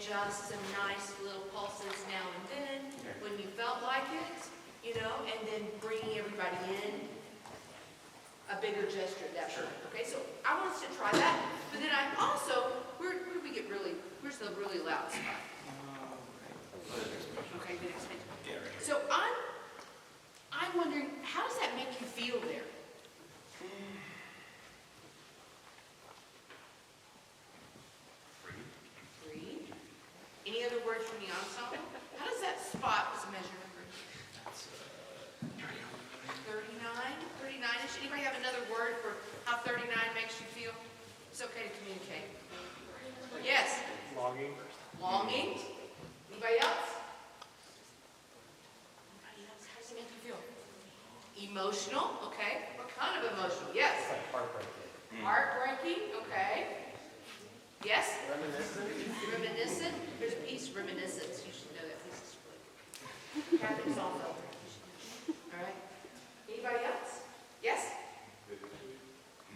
just some nice little pulses now and then when you felt like it, you know, and then bringing everybody in, a bigger gesture at that point. Okay, so I want us to try that, but then I also, where do we get really, where's the really loud spot? Okay, the next page. So I'm wondering, how does that make you feel there? Free. Any other words from the ensemble? How does that spot was measured for? That's 39-ish. Anybody have another word for how 39 makes you feel? It's okay to communicate. Yes. Longing. Longing. Anybody else? Anybody else? How does it make you feel? Emotional. Okay. What kind of emotional? Yes. It's like heartbreaking. Heartbreaking, okay. Yes? Reminiscent. Reminiscent. There's a piece, reminiscence. You should know that piece is really good. Catherine's all over it. You should know. All right. Anybody else? Yes?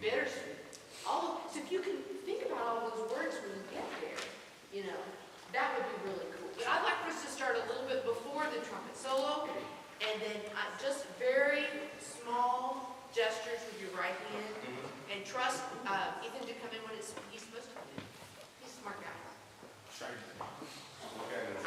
Bittersweet. So if you can think about all those words when you get there, you know, that would be really cool. But I'd like for us to start a little bit before the trumpet solo, and then just very small gestures with your right hand, and trust Ethan to come in when he's supposed to come in. He's a smart guy.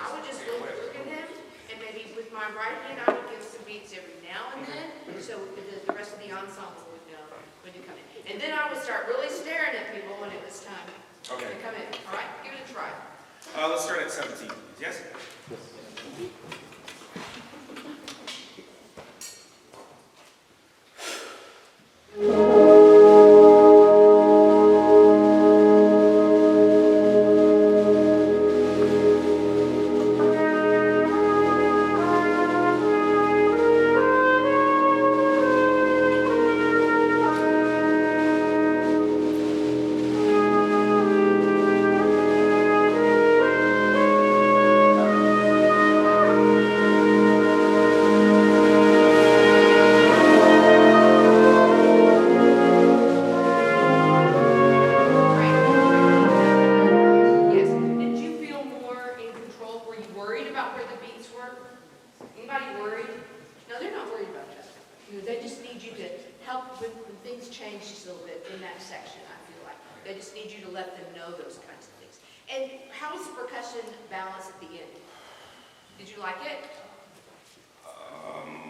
I would just look at him, and maybe with my right hand, I would give some beats every now and then, so the rest of the ensemble would know when to come in. And then I would start really staring at people when it was time to come in. All right, give it a try. Let's start at 17, please. Yes?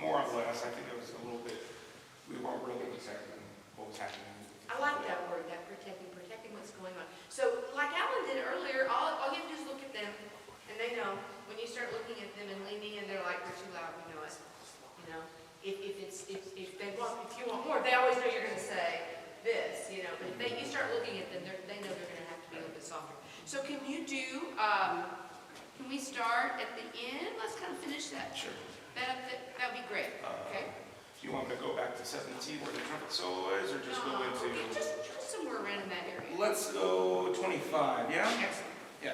More or less. I think it was a little bit, we weren't really exactly what was happening. I like that word, that protecting what's going on. So like Alan did earlier, all you have to do is look at them, and they know. When you start looking at them and leaning in, they're like, we're too loud, we know it. You know, if you want more, they always know you're going to say this, you know. But if you start looking at them, they know they're going to have to be a little bit softer. So can you do, can we start at the end? Let's kind of finish that. Sure. That'd be great, okay? You want me to go back to 17 where the trumpet solo is, or just go into... Just somewhere around in that area. Let's go 25, yeah? Excellent. Yeah.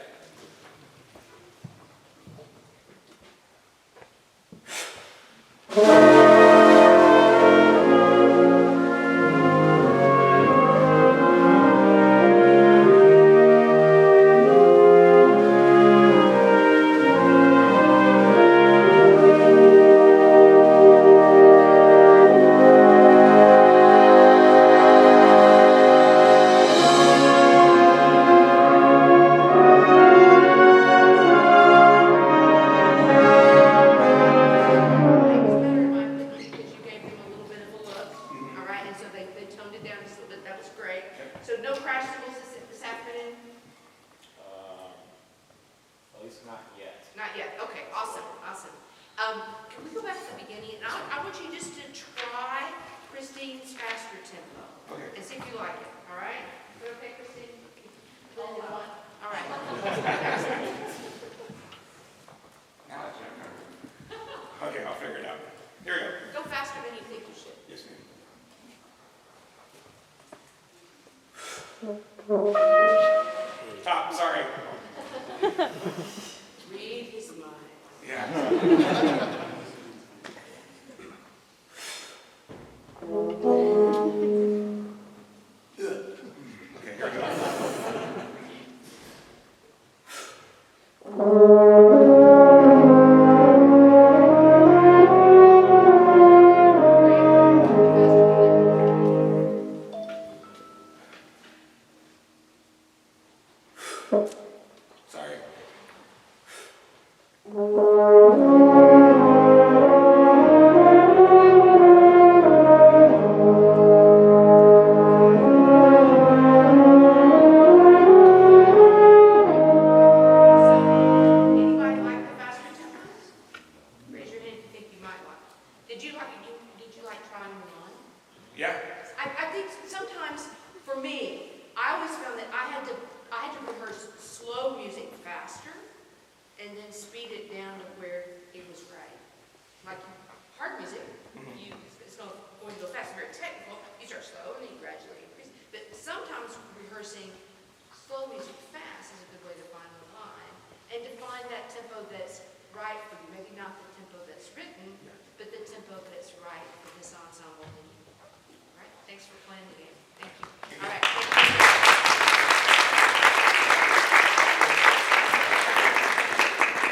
Okay, I'll figure it out. Here we go. Go faster than you think you should. Yes, ma'am. Top, sorry. Read his mind. Yeah. Okay, here we go. Sorry. right for you. Maybe not the tempo that's written, Yeah. but the tempo that's right for this ensemble. All right, thanks for playing the game.